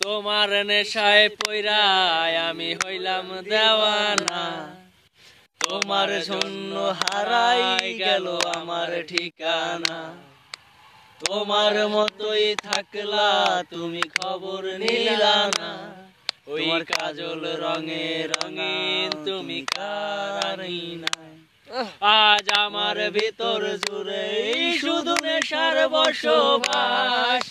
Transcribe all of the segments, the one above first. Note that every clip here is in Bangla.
তোমার নেশায় পইরায় আমি হইলাম দেওয়ানা, তোমার জন্য হারাই গেল আমার ঠিকানা। তোমার মতোই থাকলা তুমি খবর নিলা না, ওই কাজল রঙে রঙিন তুমি কারাই নাই। আজ আমার ভিতর জুড়ে শুধু নেশার বসবাস,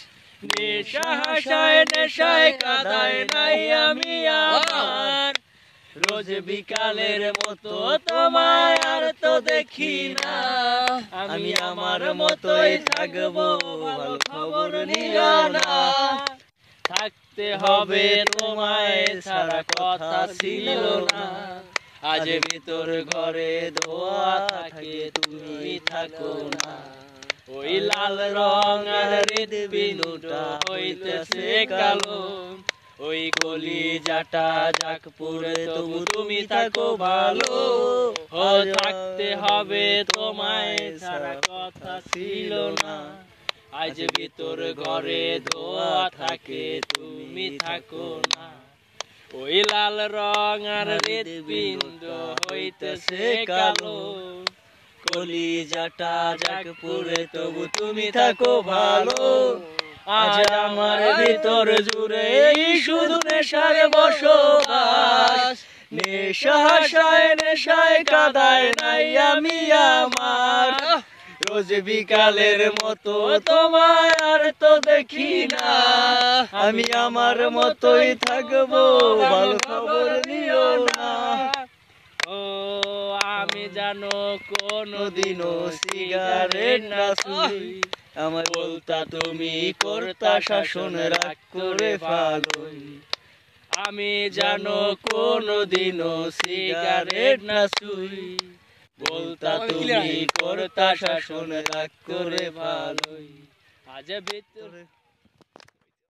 নেশা হাসায় নেশায় কাদায় নাই আমি আমার। রোজ বিকালের মতো তোমায় আর তো দেখি না, আমি আমার মতোই থাকবো ভালো খবর নিও না। থাকতে হবে তোমায় ছাড়া কথা ছিল না, আজ ভিতর ঘরে ধোয়া থাকে তুমি থাকো না। ওই লাল রং আর হৃদবিন্দুটা হইতেছে কালো, ওই কলিজাটা যাক পুরে তবু তুমি থাকো ভালো। ও থাকতে হবে তোমায় ছাড়া কথা ছিল না, আজ ভিতর ঘরে ধোয়া থাকে তুমি থাকো না। ওই লাল রং আর হৃদবিন্দু হইতেছে কালো, কলিজাটা যাক পুরে তবু তুমি থাকো ভালো। আজ আমার ভিতর জুড়ে শুধু নেশার বসবাস, নেশা হাসায় নেশায় কাদায় নাই আমি আমার। রোজ বিকালের মতো তোমায় আর তো দেখি না, আমি আমার মতোই থাকবো ভালো খবর নিও না। ও আমি জানো কোনদিনও সিগারেট না ছুঁই, আমার বলতা তুমি করতা শাসন রাগ করে ফালুই। আমি জানো কোনদিনও সিগারেট না ছুঁই, বলতা তুমি করতা শাসন রাগ করে ভালোই। আজ ভিতরে